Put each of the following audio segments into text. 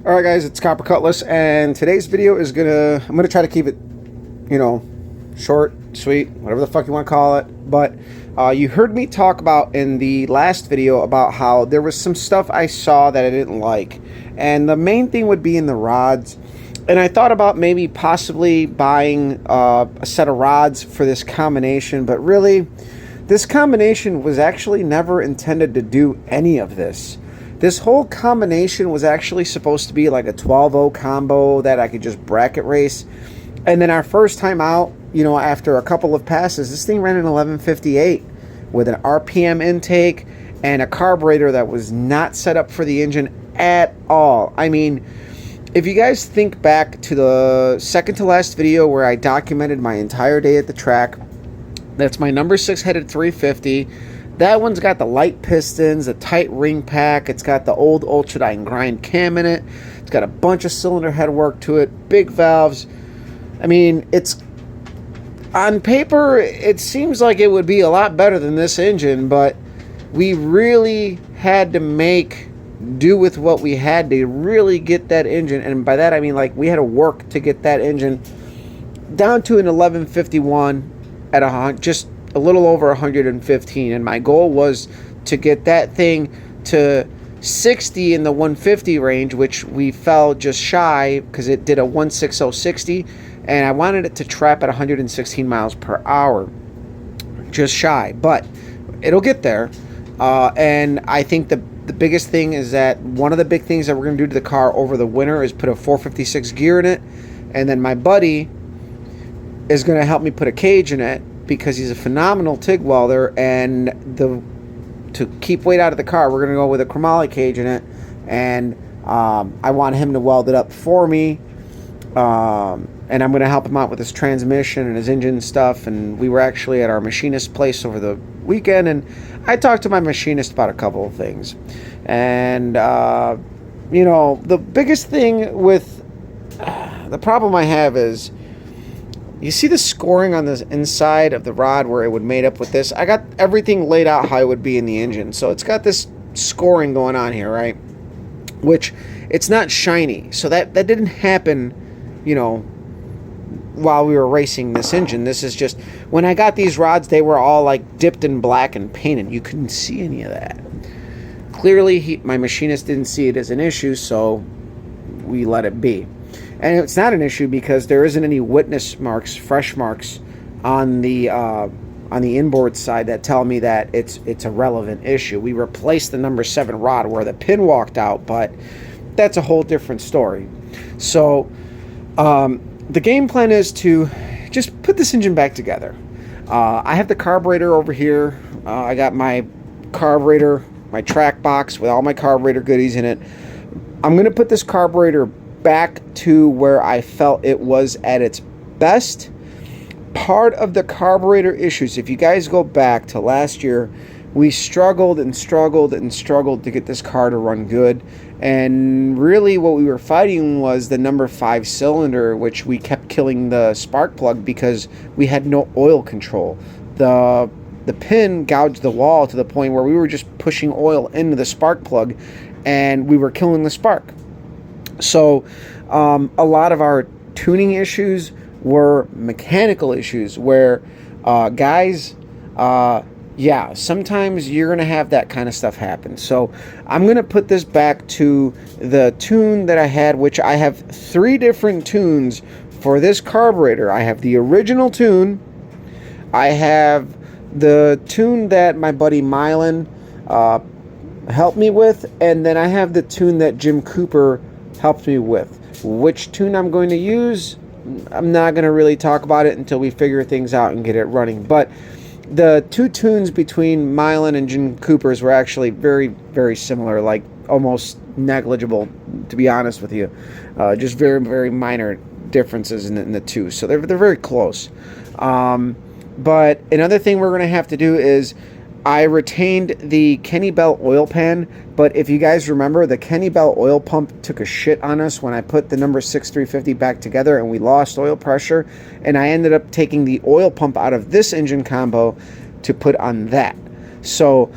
All right, guys, it's Copper Cutlass, and today's video is I'm gonna try to keep it, short, sweet, whatever the fuck you want to call it. But you heard me talk about in the last video about how there was some stuff I saw that I didn't like, and the main thing would be in the rods. And I thought about maybe possibly buying a set of rods for this combination, but really, this combination was actually never intended to do any of this. This whole combination was actually supposed to be like a 12-0 combo that I could just bracket race. And then our first time out, after a couple of passes, this thing ran an 1158 with an RPM intake and a carburetor that was not set up for the engine at all. I mean, if you guys think back to the second to last video where I documented my entire day at the track, that's my number 6 headed 350. That one's got the light pistons, a tight ring pack. It's got the old Ultradyne grind cam in it. It's got a bunch of cylinder head work to it, big valves. I mean, it's on paper, it seems like it would be a lot better than this engine, but we really had to make do with what we had to really get that engine. And by that, I mean, like, we had to work to get that engine down to an 1151 at just a little over 115, and my goal was to get that thing to 60 in the 150 range, which we fell just shy because it did a 16060, and I wanted it to trap at 116 miles per hour, just shy, but it'll get there. And I think the biggest thing is that one of the big things that we're going to do to the car over the winter is put a 456 gear in it, and then my buddy is going to help me put a cage in it, because he's a phenomenal TIG welder, and to keep weight out of the car, we're going to go with a chromoly cage in it, and I want him to weld it up for me, and I'm going to help him out with his transmission and his engine stuff. And we were actually at our machinist place over the weekend, and I talked to my machinist about a couple of things. And the biggest thing with the problem I have is, you see the scoring on the inside of the rod where it would mate up with this? I got everything laid out how it would be in the engine. So it's got this scoring going on here, right? Which, it's not shiny. So that didn't happen, while we were racing this engine. This is just, when I got these rods, they were all like dipped in black and painted. You couldn't see any of that. Clearly, my machinist didn't see it as an issue, so we let it be. And it's not an issue because there isn't any witness marks, fresh marks, on the inboard side that tell me that it's a relevant issue. We replaced the number 7 rod where the pin walked out, but that's a whole different story. So the game plan is to just put this engine back together. I have the carburetor over here. I got my carburetor, my track box with all my carburetor goodies in it. I'm going to put this carburetor back to where I felt it was at its best. Part of the carburetor issues, if you guys go back to last year, we struggled and struggled and struggled to get this car to run good. And really what we were fighting was the number 5 cylinder, which we kept killing the spark plug because we had no oil control. The pin gouged the wall to the point where we were just pushing oil into the spark plug and we were killing the spark. So a lot of our tuning issues were mechanical issues where guys, sometimes you're going to have that kind of stuff happen. So I'm going to put this back to the tune that I had, which I have 3 different tunes for this carburetor. I have the original tune, I have the tune that my buddy Mylan helped me with, and then I have the tune that Jim Cooper helped me with. Which tune I'm going to use, I'm not going to really talk about it until we figure things out and get it running. But the 2 tunes between Mylan and Jim Cooper's were actually very, very similar, like almost negligible, to be honest with you. Just very, very minor differences in the two. So they're very close. But another thing we're going to have to do is, I retained the Kenny Bell oil pan, but if you guys remember, the Kenny Bell oil pump took a shit on us when I put the number 6 350 back together, and we lost oil pressure, and I ended up taking the oil pump out of this engine combo to put on that. So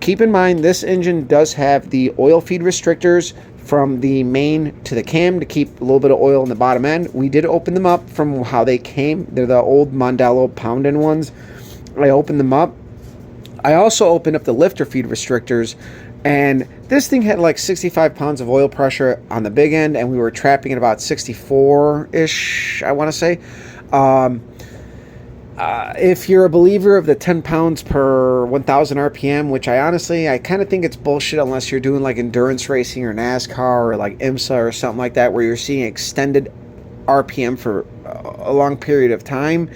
keep in mind, this engine does have the oil feed restrictors from the main to the cam to keep a little bit of oil in the bottom end. We did open them up from how they came. They're the old Mondello pound-in ones. I opened them up. I also opened up the lifter feed restrictors, and this thing had like 65 pounds of oil pressure on the big end, and we were trapping at about 64-ish, I want to say. If you're a believer of the 10 pounds per 1,000 RPM, which I kind of think it's bullshit unless you're doing like endurance racing or NASCAR or like IMSA or something like that, where you're seeing extended RPM for a long period of time.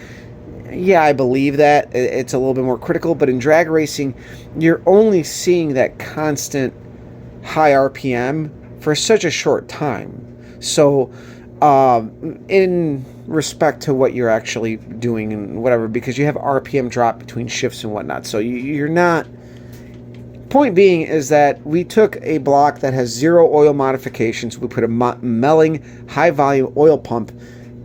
Yeah, I believe that. It's a little bit more critical, but in drag racing, you're only seeing that constant high RPM for such a short time. So, in respect to what you're actually doing and whatever, because you have RPM drop between shifts and whatnot. So you're not... Point being is that we took a block that has 0 oil modifications. We put a Melling high volume oil pump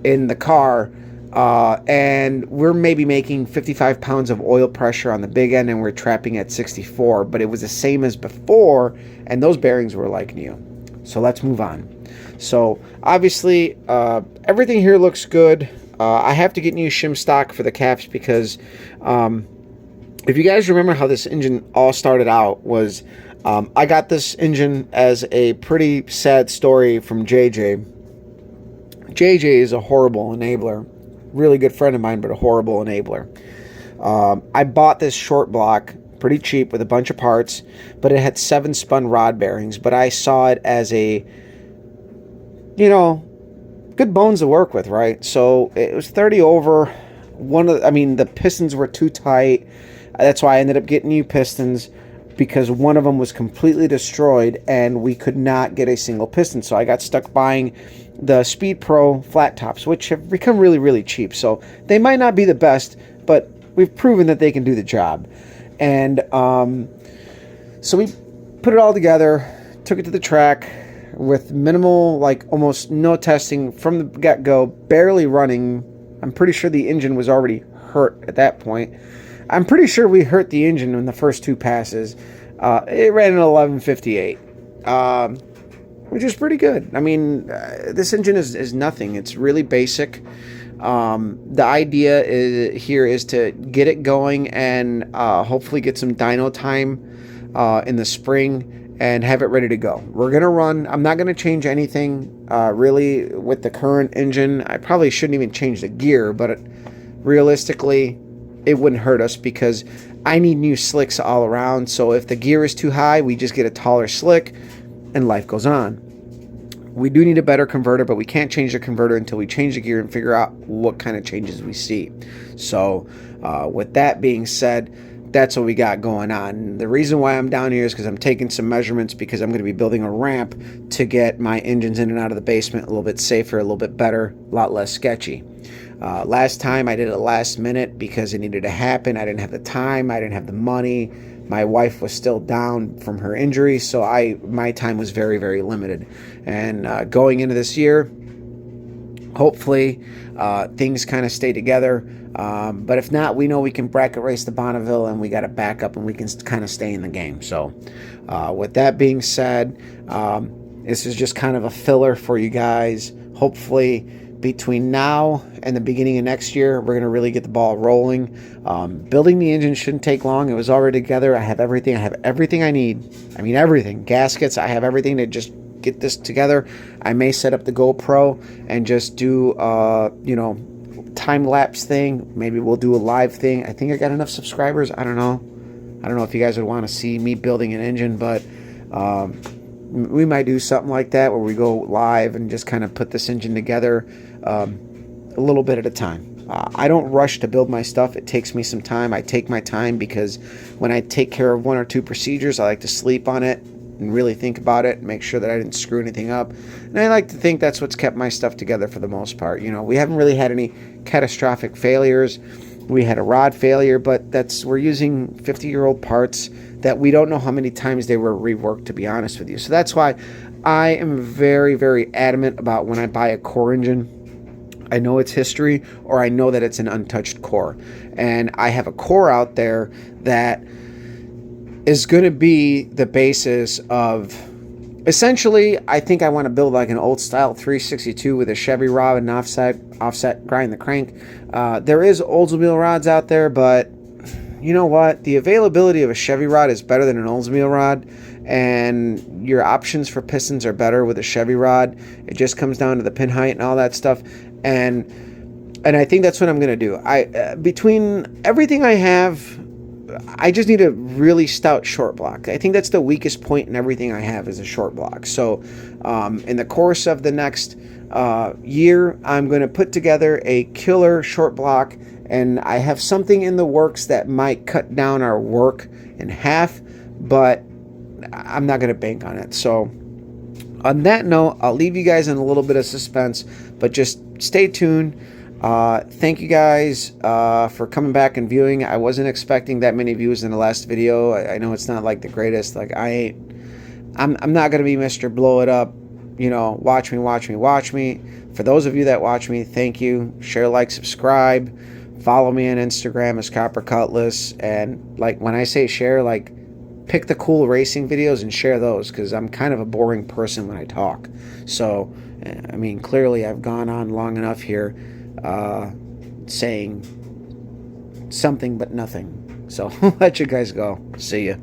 in the car, and we're maybe making 55 pounds of oil pressure on the big end, and we're trapping at 64, but it was the same as before, and those bearings were like new. So let's move on. So obviously everything here looks good. I have to get new shim stock for the caps because if you guys remember how this engine all started out was I got this engine as a pretty sad story from JJ. JJ is a horrible enabler. Really good friend of mine, but a horrible enabler. I bought this short block pretty cheap with a bunch of parts, but it had 7 spun rod bearings, but I saw it as a, you know, good bones to work with, right? So it was 30 over. The pistons were too tight. That's why I ended up getting new pistons, because one of them was completely destroyed and we could not get a single piston. So I got stuck buying the Speed Pro flat tops, which have become really, really cheap. So they might not be the best, but we've proven that they can do the job. And so we put it all together, took it to the track with minimal, like almost no testing from the get-go, barely running. I'm pretty sure the engine was already hurt at that point. I'm pretty sure we hurt the engine in the first 2 passes. It ran an 1158, which is pretty good. I mean, this engine is nothing. It's really basic. The idea here is to get it going and hopefully get some dyno time in the spring and have it ready to go. We're going to run. I'm not going to change anything really with the current engine. I probably shouldn't even change the gear, but realistically, it wouldn't hurt us because I need new slicks all around. So if the gear is too high, we just get a taller slick and life goes on. We do need a better converter, but we can't change the converter until we change the gear and figure out what kind of changes we see. So with that being said, that's what we got going on. The reason why I'm down here is because I'm taking some measurements, because I'm going to be building a ramp to get my engines in and out of the basement a little bit safer, a little bit better, a lot less sketchy. Last time I did it last minute because it needed to happen. I didn't have the time. I didn't have the money. My wife was still down from her injury, so my time was very, very limited. And going into this year, hopefully things kind of stay together. But if not, we know we can bracket race the Bonneville, and we got a backup, and we can kind of stay in the game. So with that being said, this is just kind of a filler for you guys. Hopefully between now and the beginning of next year, we're going to really get the ball rolling. Building the engine shouldn't take long. It was already together. I have everything. I have everything I need. I mean, everything. Gaskets. I have everything to just get this together. I may set up the GoPro and just do, time-lapse thing. Maybe we'll do a live thing. I think I got enough subscribers. I don't know. I don't know if you guys would want to see me building an engine, but we might do something like that where we go live and just kind of put this engine together a little bit at a time. I don't rush to build my stuff. It takes me some time. I take my time because when I take care of 1 or 2 procedures, I like to sleep on it and really think about it and make sure that I didn't screw anything up. And I like to think that's what's kept my stuff together for the most part. You know, we haven't really had any catastrophic failures. We had a rod failure, but we're using 50-year-old parts that we don't know how many times they were reworked, to be honest with you. So that's why I am very, very adamant about when I buy a core engine, I know its history, or I know that it's an untouched core. And I have a core out there that is going to be the basis of essentially, I think I want to build like an old style 362 with a Chevy rod and offset grind the crank. There is Oldsmobile rods out there, but you know what? The availability of a Chevy rod is better than an Oldsmobile rod, and your options for pistons are better with a Chevy rod. It just comes down to the pin height and all that stuff, and I think that's what I'm gonna do. Between everything I have, I just need a really stout short block. I think that's the weakest point in everything I have is a short block. So in the course of the next year, I'm going to put together a killer short block, and I have something in the works that might cut down our work in half, but I'm not going to bank on it. So on that note, I'll leave you guys in a little bit of suspense, but just stay tuned. Thank you guys for coming back and viewing. I wasn't expecting that many views in the last video. I know it's not like the greatest. Like I'm not gonna be Mr. Blow It Up. You know, watch me. For those of you that watch me, thank you. Share, like, subscribe. Follow me on Instagram as Copper Cutlass. And like when I say share, like pick the cool racing videos and share those, because I'm kind of a boring person when I talk. So I mean, clearly I've gone on long enough here. Saying something but nothing. So I'll let you guys go. See ya.